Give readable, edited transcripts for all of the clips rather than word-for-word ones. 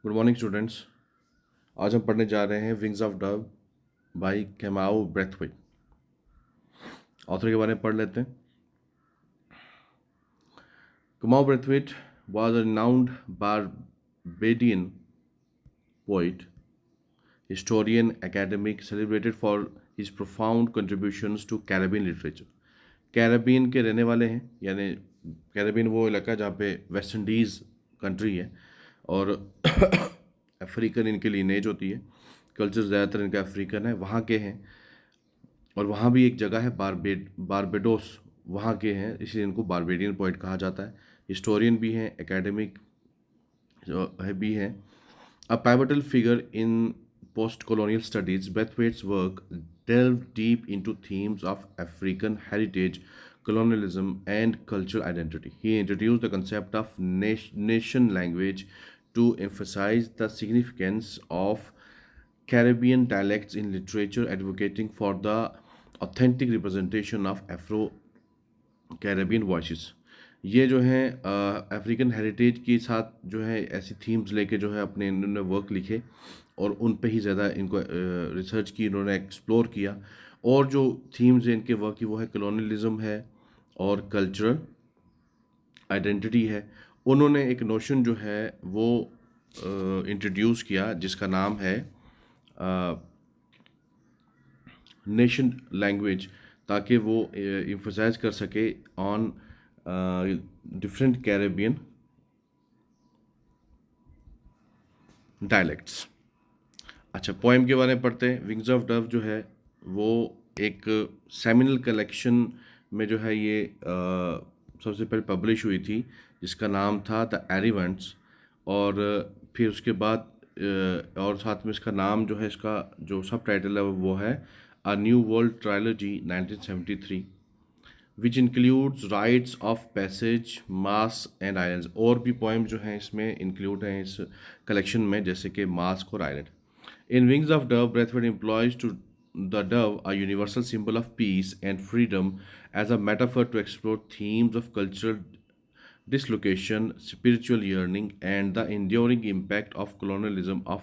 Good morning students. आज हम पढ़ने जा रहे हैं wings of dove by Kamau Brathwaite. Author के बारे में पढ़ लेते हैं। Kamau Brathwaite was a renowned Barbadian poet, historian, academic, celebrated for his profound contributions to Caribbean literature. Caribbean के रहने वाले हैं, यानी कैरेबियन वो इलाका जहाँ पे वेस्ट इंडीज़ कंट्री है और अफ्रीकन इनकी लीनेज होती है। कल्चर ज़्यादातर इनका अफ्रीकन है, वहाँ के हैं। और वहाँ भी एक जगह है बारबेडोस, वहाँ के हैं, इसलिए इनको बारबेडियन पोइट कहा जाता है। हिस्टोरियन भी हैं, एकेडमिक है भी हैं। A pivotal figure in post-colonial studies, Braithwaite's work delved deep into themes of African heritage, colonialism, and cultural identity. He introduced the concept of nation language to emphasize the significance of Caribbean dialects in literature, advocating for the authentic representation of Afro-Caribbean voices. ये जो है African heritage के साथ जो है ऐसी themes लेके जो है अपने इन्होंने वर्क लिखे और उन पे ही ज़्यादा इनको रिसर्च की, इन्होंने एक्सप्लोर किया। और जो थीम्स हैं इनके वर्क की वो है कलोनियलिज्म है और कल्चरल आइडेंटिटी है। उन्होंने एक नोशन जो है वो इंट्रोड्यूस किया जिसका नाम है नेशन लैंग्वेज, ताकि वो एम्फसाइज कर सके ऑन डिफरेंट कैरेबियन डायलेक्ट्स। अच्छा, पोएम के बारे में पढ़ते हैं। विंग्स ऑफ डव जो है वो एक सेमिनल कलेक्शन में जो है ये सबसे पहले पब्लिश हुई थी, जिसका नाम था द एरिवेंट्स। और फिर उसके बाद और साथ में इसका नाम जो है, इसका जो सब टाइटल है वो है a new world trilogy 1973, which includes rights of passage, mass and islands. और भी पोएम जो हैं इसमें इंक्लूड हैं इस कलेक्शन में, जैसे कि मास्क और island. In Wings of Dove, Braithwaite employs to the dove, a universal symbol of peace and freedom, as a metaphor to explore themes of cultural dislocation, spiritual yearning, and the enduring impact of colonialism of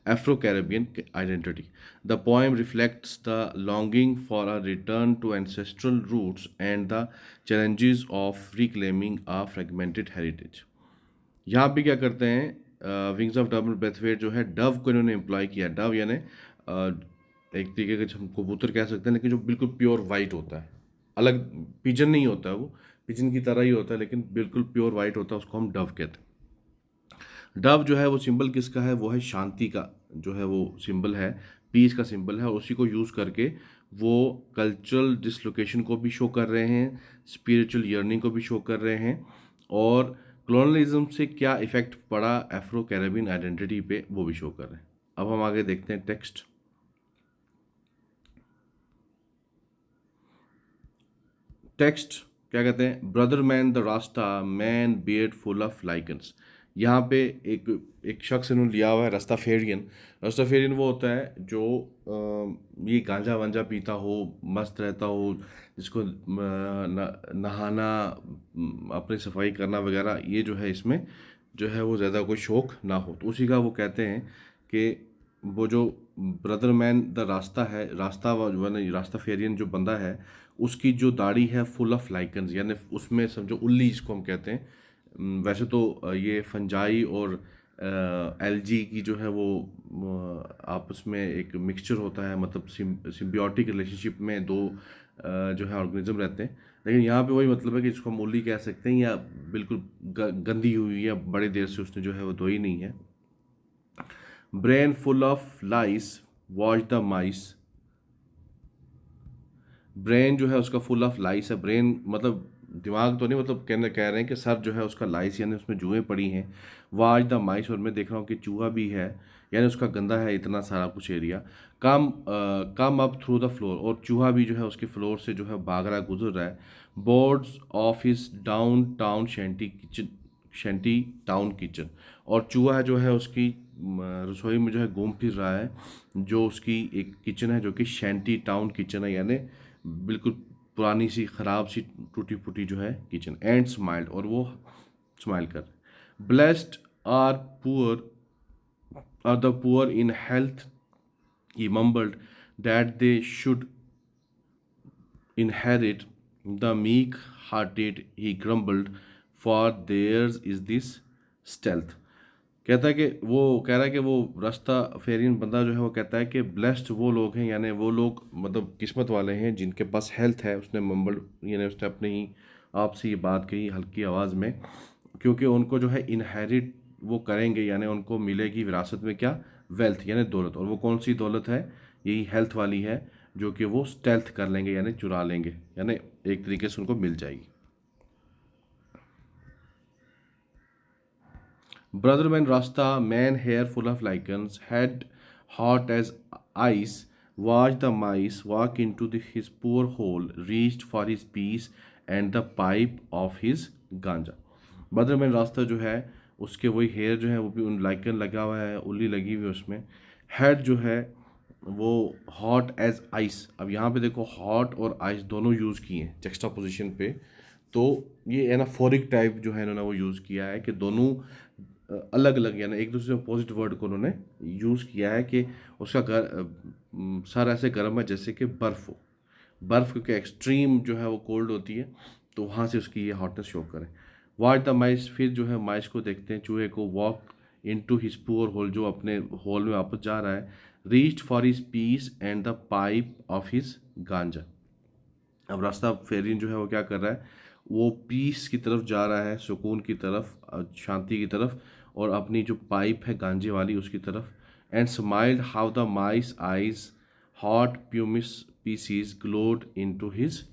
Afro-Caribbean identity. The poem reflects the longing for a return to ancestral roots and the challenges of reclaiming a fragmented heritage. यहाँ पे क्या करते हैं, wings of Dove Brathwaite जो है Dove को इन्होंने employ किया। डव यानी एक तरीके का हम कबूतर कह सकते हैं, लेकिन जो बिल्कुल प्योर वाइट होता है, अलग पिजन नहीं होता है, वो पिजन की तरह ही होता है लेकिन बिल्कुल प्योर वाइट होता है, उसको हम डव कहते हैं। डव जो है वो सिंबल किसका है, वो है शांति का जो है वो सिंबल है, पीस का सिंबल है। और उसी को यूज़ करके वो कल्चरल डिसलोकेशन को भी शो कर रहे हैं, स्पिरिचुअल यर्निंग को भी शो कर रहे हैं, और कॉलोनलिज्म से क्या इफ़ेक्ट पड़ा अफ्रो कैरेबियन आइडेंटिटी पे वो भी शो कर रहे हैं। अब हम आगे देखते हैं टेक्स्ट। टेक्स्ट क्या कहते हैं, ब्रदर मैन द रास्ता man beard full of lichens. यहाँ पे एक शख्स इन्होंने लिया हुआ है, रस्ताफेरियन। रस्ताफेरियन वो होता है जो ये गांजा वांजा पीता हो, मस्त रहता हो, जिसको नहाना, अपनी सफाई करना वगैरह, ये जो है इसमें जो है वो ज़्यादा कोई शौक ना हो, तो उसी का वो कहते हैं कि वो जो ब्रदर मैन द रास्ता है, रास्ता रास्ता फेरियन जो बंदा है, उसकी जो दाढ़ी है फुल ऑफ लाइकन्स, यानी उसमें समझो उल्ली जिसको हम कहते हैं। वैसे तो ये फंजाई और एलजी की जो है वो आपस में एक मिक्सचर होता है, मतलब सिम्बियोटिक रिलेशनशिप में दो जो है ऑर्गेनिज्म रहते हैं। लेकिन यहाँ पे वही मतलब है कि इसको हम उल्ली कह सकते हैं, या बिल्कुल गंदी हुई, या बड़ी देर से उसने जो है वो धोई नहीं है। Brain full of lice watch the mice. Brain जो है उसका फुल ऑफ लाइस है। ब्रेन मतलब दिमाग तो नहीं, मतलब कह रहे हैं कि सर जो है उसका लाइस, यानी उसमें जुएँ पड़ी हैं। वाच द माइस, और मैं देख रहा हूँ कि चूहा भी है, यानी उसका गंदा है इतना सारा कुछ area. Come up through the floor, और चूहा भी जो है उसके फ्लोर से जो है भाग रहा है, गुजर रहा है। Boards of his down town शेंटी town kitchen, और चूहा जो है उसकी रसोई में जो है घूम फिर रहा है, जो उसकी एक किचन है जो कि शेंटी टाउन किचन है, यानी बिल्कुल पुरानी सी ख़राब सी टूटी फूटी जो है किचन। एंड स्माइल्ड, और वो स्माइल कर। Blessed are poor, are the poor in health, he mumbled, that they should inherit the meek hearted, he grumbled, for theirs is this stealth. कहता है कि वो कह रहा है कि वो रास्ता फेरियन बंदा जो है वो कहता है कि ब्लेस्ड वो लोग हैं, यानी वो लोग मतलब किस्मत वाले हैं जिनके पास हेल्थ है। उसने मम्बल यानी उसने अपने ही आप से ये बात कही हल्की आवाज़ में, क्योंकि उनको जो है इनहेरिट वो करेंगे, यानी उनको मिलेगी विरासत में क्या, वेल्थ यानी दौलत। और वो कौन सी दौलत है, यही हेल्थ वाली है, जो कि वो स्टेल्थ कर लेंगे यानी चुरा लेंगे, यानी एक तरीके से उनको मिल जाएगी। Brother Man Rasta, man hair full of lichens, head hot as ice, watched the mice walk into his poor hole, reached for his piece and the pipe of his ganja. बद्रमैन रास्ता जो है उसके वही हेयर जो है वो भी उन लाइकन लगा हुआ है, उल्ली लगी हुई है उसमें। हेड जो है वो हॉट एज आइस। अब यहाँ पे देखो हॉट और आइस दोनों यूज़ किए हैं जक्स्टा पोजिशन पे, तो ये एनाफोरिक टाइप जो है इन्होंने वो यूज़ किया है कि दोनों अलग अलग यानी एक दूसरे अपोजिट वर्ड को उन्होंने यूज़ किया है कि उसका सर ऐसे गर्म है जैसे कि बर्फ़ हो। बर्फ़ क्योंकि एक्सट्रीम जो है वो कोल्ड होती है, तो वहाँ से उसकी ये हॉटनेस शो करें। वॉच द माइस, फिर जो है माइस को देखते हैं, चूहे को, walk in to his poor hole, जो अपने होल में वापस जा रहा है, reached for his piece and the pipe of his ganja. अब रास्ता फेरिन जो है वो क्या कर रहा है, वो पीस की तरफ जा रहा है, सुकून की तरफ, शांति की तरफ, और अपनी जो पाइप है गांजे वाली उसकी तरफ। And smiled how the mice eyes hot pumice pieces glowed in to his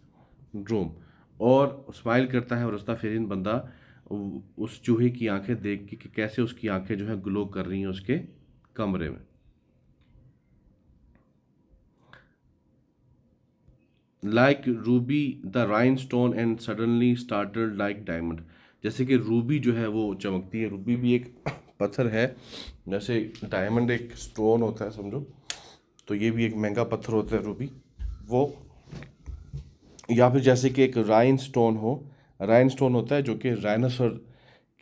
room. और स्माइल करता है और रास्ता फेरिन बंदा उस चूहे की आंखें देख के कि कैसे उसकी आंखें जो है ग्लो कर रही हैं उसके कमरे में। Like ruby the rhinestone and suddenly started like diamond. जैसे कि रूबी जो है वो चमकती है। रूबी भी एक पत्थर है, जैसे डायमंड एक स्टोन होता है समझो, तो ये भी एक महंगा पत्थर होता है रूबी वो। या फिर जैसे कि एक राइन स्टोन हो, राइन स्टोन होता है जो कि राइनोसर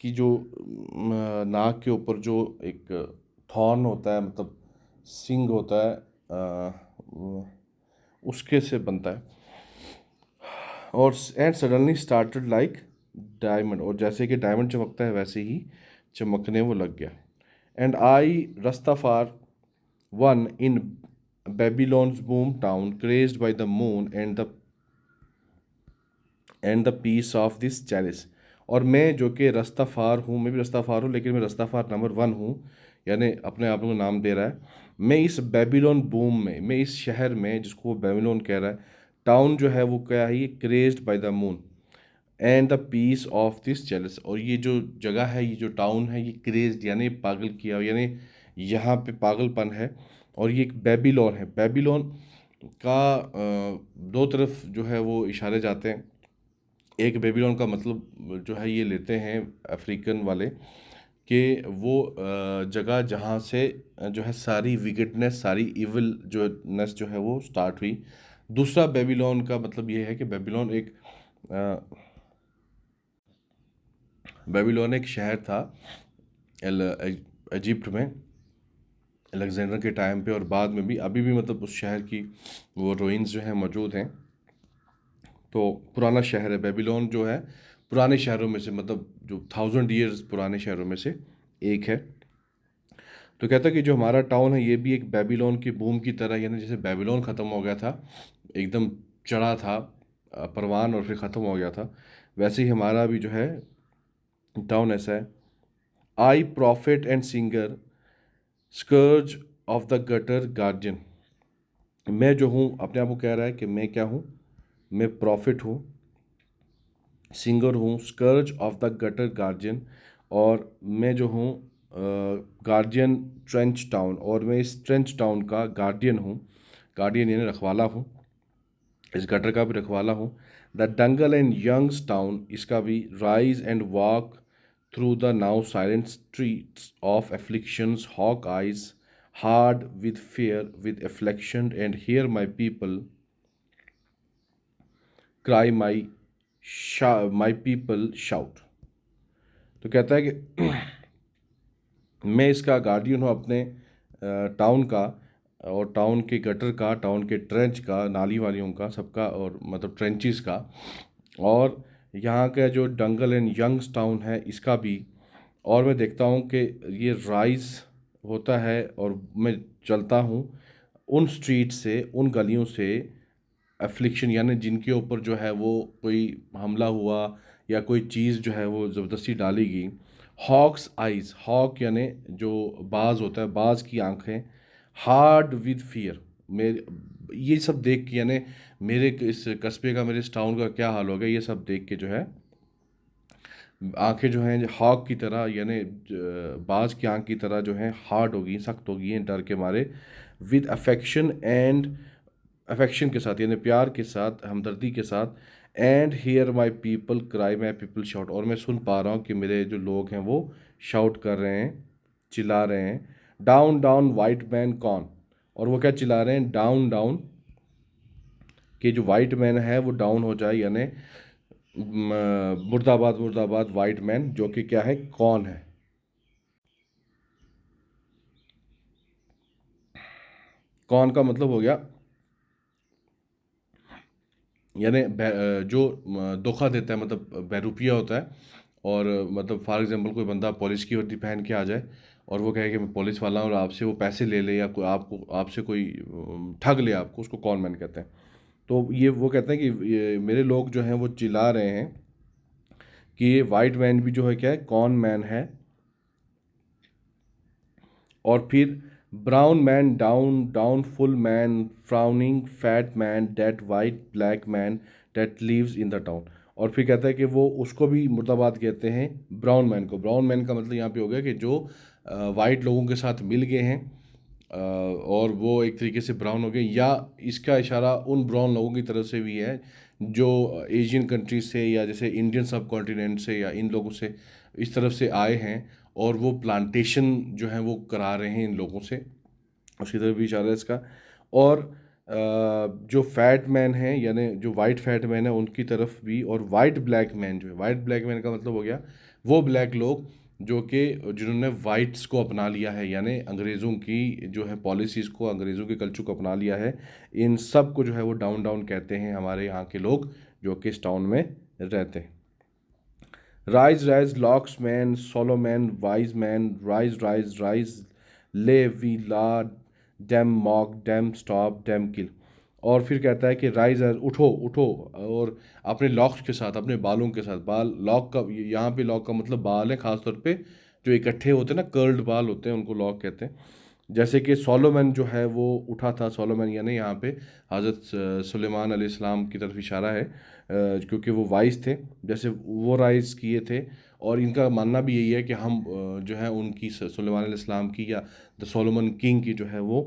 की जो नाक के ऊपर जो एक थॉर्न होता है, मतलब सिंग होता है, उसके से बनता है। और and suddenly started like diamond, और जैसे कि डायमंड चमकता है वैसे ही चमकने वो लग गया। And I Rastafar one in Babylon's boom town crazed by the moon and the peace of this chalice. और मैं जो कि रस्ताफार हूँ, मैं भी रस्ताफार हूँ, लेकिन मैं रस्ताफार नंबर 1 हूँ, यानी अपने आप को नाम दे रहा है। मैं इस बेबीलोन बूम में, मैं इस शहर में जिसको वो बेबीलोन कह रहा है, टाउन जो है वो क्या है, ये crazed by the moon and the peace of this chalice. और ये जो जगह है, ये जो टाउन है, ये क्रेज्ड यानी पागल किया, यानी यहाँ पे पागलपन है। और ये एक बेबीलोन है। बेबीलोन का दो तरफ जो है वो इशारे जाते हैं। एक बेबीलोन का मतलब जो है ये लेते हैं अफ्रीकन वाले कि वो जगह जहाँ से जो है सारी विकेटनेस, सारी इविल जो नेस जो है वो स्टार्ट हुई। दूसरा बेबीलोन का मतलब ये है कि बेबीलोन एक शहर था इजिप्ट में, अलेक्जेंडर के टाइम पे, और बाद में भी अभी भी मतलब उस शहर की वो रोइंस जो हैं मौजूद हैं। तो पुराना शहर है बेबीलोन जो है, पुराने शहरों में से, मतलब जो 1000 ईयर्स पुराने शहरों में से एक है। तो कहता है कि जो हमारा टाउन है ये भी एक बेबीलोन की बूम की तरह, यानी जैसे बेबीलोन ख़त्म हो गया था, एकदम चढ़ा था परवान, और फिर ख़त्म हो गया था, वैसे ही हमारा भी जो है टाउन ऐसा है। I prophet and singer scourge of the gutter guardian. मैं जो हूँ, अपने आप को कह रहा है कि मैं क्या हूँ, मैं प्रॉफिट हूँ, सिंगर हूँ, scourge of the gutter guardian, और मैं जो हूँ गार्जियन ट्रेंच टाउन, और मैं इस ट्रेंच टाउन का गार्डियन हूँ। गार्डियन यानी रखवाला हूँ, इस गटर का भी रखवाला हूँ। The dungle and youngs town, इसका भी। Rise and walk through the now silent streets of afflictions hawk eyes hard with fear with affliction and hear my people cry, my people shout। तो कहता है कि मैं इसका गार्डियन हूँ अपने टाउन का, और टाउन के गटर का, टाउन के ट्रेंच का, नाली वालियों का, सबका, और मतलब ट्रेंचेस का, और यहाँ का जो डंगल एंड यंग्स टाउन है इसका भी। और मैं देखता हूँ कि ये राइज होता है, और मैं चलता हूँ उन स्ट्रीट से, उन गलियों से, एफ्लिक्शन यानी जिनके ऊपर जो है वो कोई हमला हुआ या कोई चीज़ जो है वो ज़बरदस्ती डाली गई। हॉक्स आइज़, हॉक यानी जो बाज होता है, बाज की आंखें, हार्ड विद फियर। मेरे ये सब देख के, यानी मेरे इस कस्बे का, मेरे इस टाउन का क्या हाल हो गया, ये सब देख के जो है आंखें जो हैं हॉक की तरह, यानी बाज की आंख की तरह जो हैं हार्ड होगी, सख्त होगी हैं डर के मारे। विद अफेक्शन एंड, अफेक्शन के साथ यानी प्यार के साथ, हमदर्दी के साथ। And here my people cry, my people shout, और मैं सुन पा रहा हूँ कि मेरे जो लोग हैं वो शाउट कर रहे हैं, चिल्ला रहे हैं, डाउन डाउन वाइट मैन कौन। और वो क्या चिल्ला रहे हैं, डाउन डाउन, कि जो वाइट मैन है वो डाउन हो जाए, यानी मुर्दाबाद मुर्दाबाद वाइट मैन, जो कि क्या है, कौन है। कौन का मतलब हो गया, यानी जो धोखा देता है, मतलब बहरूपिया होता है। और मतलब फॉर एग्जांपल कोई बंदा पुलिस की वर्दी पहन के आ जाए और वो कहे कि मैं पुलिस वाला हूँ, और आपसे वो पैसे ले ले, या कोई आपको, आपसे कोई ठग ले आपको, उसको कॉन मैन कहते हैं। तो ये वो कहते हैं कि ये मेरे लोग जो हैं वो चिल्ला रहे हैं कि ये वाइट मैन भी जो है क्या है, कॉन मैन है। और फिर brown man down down, full man frowning, fat man, that white black man that lives in the town. और फिर कहता है कि वो उसको भी मुर्दाबाद कहते हैं, ब्राउन मैन को। ब्राउन मैन का मतलब यहाँ पे हो गया कि जो वाइट लोगों के साथ मिल गए हैं, और वो एक तरीके से ब्राउन हो गए, या इसका इशारा उन ब्राउन लोगों की तरफ से भी है जो एशियन कंट्रीज से, या जैसे इंडियन सब कॉन्टिनेंट से, या इन लोगों से, इस तरफ से आए हैं, और वो प्लांटेशन जो है वो करा रहे हैं इन लोगों से, उसकी तरफ भी इशारा है इसका। और जो फैट मैन है, यानी जो वाइट फैट मैन है उनकी तरफ भी। और वाइट ब्लैक मैन जो है, वाइट ब्लैक मैन का मतलब हो गया वो ब्लैक लोग जो कि जिन्होंने वाइट्स को अपना लिया है, यानी अंग्रेज़ों की जो है पॉलिसीज़ को, अंग्रेज़ों के कल्चर को अपना लिया है। इन सब को जो है वो डाउन डाउन कहते हैं हमारे यहाँ के लोग जो कि इस टाउन में रहते हैं। Rise rise locks man, solo man, wise man, rise rise rise, let we laugh, damn mock, damn stop, damn kill. और फिर कहता है कि राइज, उठो उठो, और अपने लॉक्स के साथ, अपने बालों के साथ। बाल लॉक का, यहाँ पे लॉक का मतलब बाल है, ख़ासतौर पे जो इकट्ठे होते हैं ना, कर्ल्ड बाल होते हैं, उनको लॉक कहते हैं। जैसे कि सोलोमन जो है वो उठा था, सोलोमन यानी यहाँ पे हज़रत सुलेमान अलैहिस्सलाम की तरफ इशारा है, क्योंकि वो वाइस थे, जैसे वो राइज किए थे। और इनका मानना भी यही है कि हम जो है उनकी, सुलेमान अलैहिस्सलाम की, या द सोलोमन किंग की जो है वो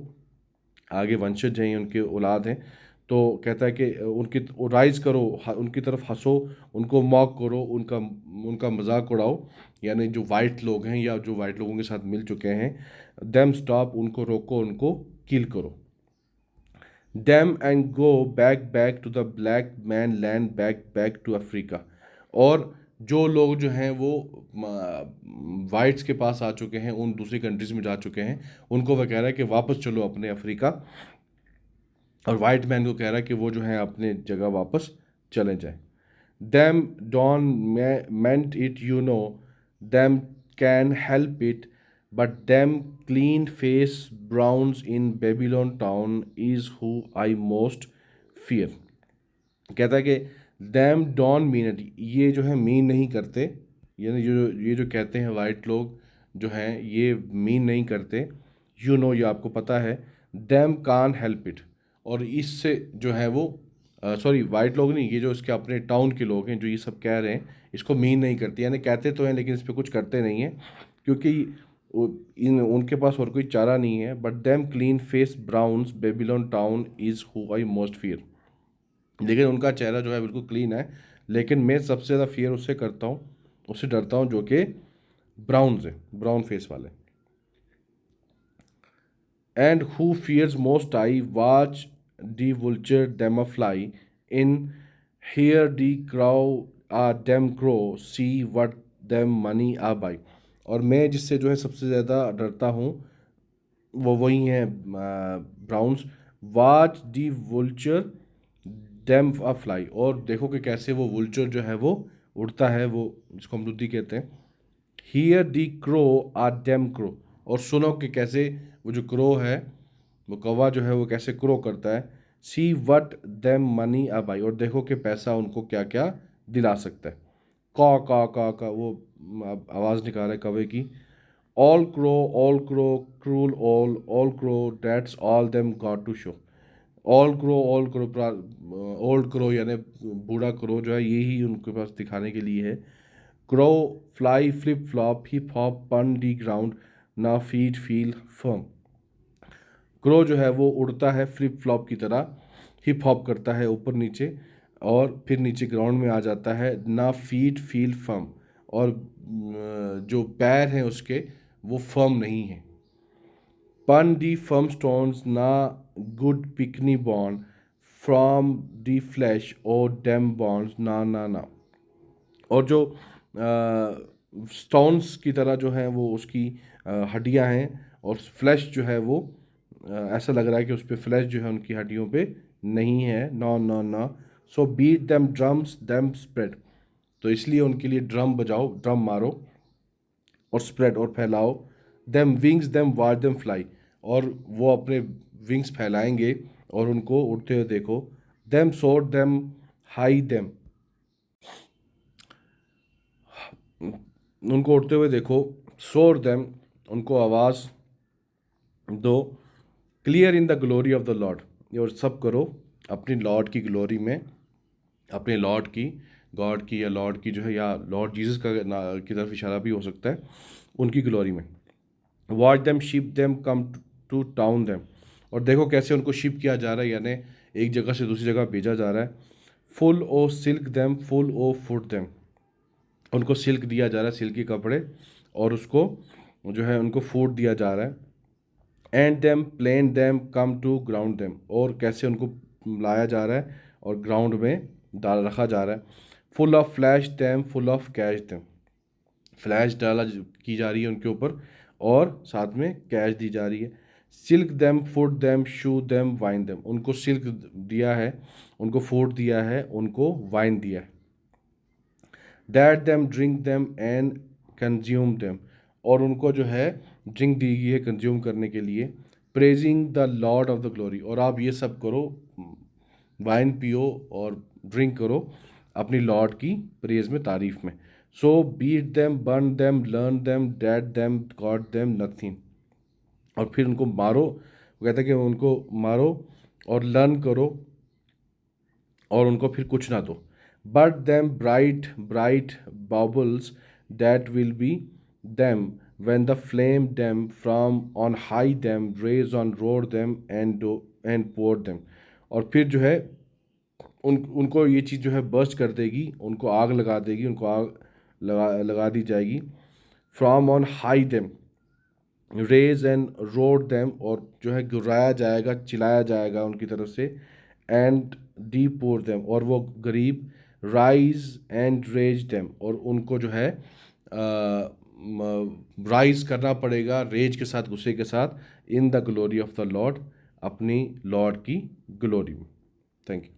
आगे वंशज हैं, उनके औलाद हैं। तो कहता है कि उनकी राइज करो, उनकी तरफ हंसो, उनको मॉक करो, उनका उनका मजाक उड़ाओ, यानी जो वाइट लोग हैं या जो वाइट लोगों के साथ मिल चुके हैं। देम स्टॉप, उनको रोको, उनको किल करो। Damn and go back back to the black man land, back back to Africa. और जो लोग जो हैं वो वाइट्स के पास आ चुके हैं, उन दूसरी कंट्रीज में जा चुके हैं, उनको वह कह रहा है कि वापस चलो अपने अफ्रीका। और वाइट मैन को कह रहा है कि वो जो है अपने जगह वापस चले जाएं। Them don't meant it, you know. Them can help it, but them clean face browns in Babylon town is who I most fear. कहता है कि them don't mean it, ये जो है मीन नहीं करते, यानी ये जो कहते हैं वाइट लोग जो हैं ये मीन नहीं करते। यू नो, ये आपको पता है। them can't help it, और इससे जो है वो, सॉरी वाइट लोग नहीं, ये जो इसके अपने टाउन के लोग हैं जो ये सब कह रहे हैं, इसको मीन नहीं करते, यानी कहते तो हैं लेकिन इस पर कुछ करते नहीं हैं, क्योंकि इन उनके पास और कोई चारा नहीं है। But them clean face browns Babylon town is who I most fear. लेकिन उनका चेहरा जो है बिल्कुल क्लीन है, लेकिन मैं सबसे ज़्यादा फियर उससे करता हूँ, उससे डरता हूँ जो कि ब्राउन्स है, ब्राउन फेस वाले। And who fears most I watch the vulture them a fly in, hear the crow them crow, see what them money are by. और मैं जिससे जो है सबसे ज़्यादा डरता हूँ वो वही हैं browns. Watch the vulture damn a fly, और देखो कि कैसे वो वुल्चर जो है वो उड़ता है, वो जिसको हम लुद्दी कहते हैं। Hear the crow a damn crow, और सुनो कि कैसे वो जो क्रो है, वो कौवा जो है वो कैसे क्रो करता है। See what them money a buy, और देखो कि पैसा उनको क्या क्या दिला सकता है। का वो आवाज़ निकाल रहा है कौवे की। all crow cruel all crow that's all them got to show। all crow old crow यानी बूढ़ा क्रो जो है यही उनके पास दिखाने के लिए है। Crow fly flip flop hip hop पन दी ग्राउंड ना फीट फील फर्म। क्रो जो है वो उड़ता है फ्लिप फ्लॉप की तरह, हिप हॉप करता है ऊपर नीचे, और फिर नीचे ग्राउंड में आ जाता है। ना फीट फील फर्म, और जो पैर हैं उसके वो फर्म नहीं है। पन दी फर्म स्टोन्स ना गुड पिकनी बॉर्न फ्रॉम दी फ्लैश और डेम बॉन्स ना ना ना। और जो स्टोन्स की तरह जो हैं वो उसकी हड्डियां हैं, और फ्लैश जो है वो ऐसा लग रहा है कि उस पर फ्लैश जो है उनकी हड्डियों पे नहीं है। No no no. So beat them drums them spread, तो इसलिए उनके लिए ड्रम बजाओ, ड्रम मारो, और स्प्रेड और फैलाओ। देम विंग्स देम वार देम फ्लाई, और वो अपने विंग्स फैलाएंगे और उनको उड़ते हुए देखो। देम सोर देम हाई देम, उनको उड़ते हुए देखो। सोर देम, उनको आवाज़ दो। Clear in the glory of the Lord, ये और सब करो अपनी लॉर्ड की ग्लोरी में, अपने लॉर्ड की, गॉड की या लॉर्ड की जो है, या लॉर्ड जीसस का की तरफ इशारा भी हो सकता है, उनकी ग्लोरी में। Watch them ship them come to town them, और देखो कैसे उनको शिप किया जा रहा है, यानी एक जगह से दूसरी जगह भेजा जा रहा है। फुल ओ सिल्क देम फुल ओ फुट देम, उनको सिल्क दिया जा रहा है, सिल्की कपड़े, और उसको जो है उनको फूड दिया जा रहा है। And them plane them come to ground them, और कैसे उनको लाया जा रहा है और ग्राउंड में डाल रखा जा रहा है। Full of flash them full of cash them, flash की जा रही है उनके ऊपर, और साथ में कैश दी जा रही है। सिल्क देम फूड देम शू देम वाइन देम, उनको सिल्क दिया है, उनको फूड दिया है, उनको वाइन दिया है। That them drink them and consume them, और उनको जो है ड्रिंक दी गई है कंज्यूम करने के लिए। Praising the Lord of the glory, और आप ये सब करो, वाइन पियो और ड्रिंक करो अपनी लॉर्ड की प्रेज में, तारीफ में। So beat them burn them learn them that them god them nothing, और फिर उनको मारो, वो कहता है कि उनको मारो और लर्न करो और उनको फिर कुछ ना दो। But them bright bright bubbles that will be them when the flame them from on high them raise on roar them and pour them, और फिर जो है उनको ये चीज़ जो है बर्स्ट कर देगी, उनको आग लगा देगी, उनको आग लगा दी जाएगी। From on high them raise and rode them, और जो है गिराया जाएगा, चिल्लाया जाएगा उनकी तरफ से। एंड डी पोर देम, और वो गरीब राइज एंड रेज देम, और उनको जो है राइज करना पड़ेगा रेज के साथ, गुस्से के साथ। In the glory of the Lord, अपनी लॉर्ड की ग्लोरी में। Thank you.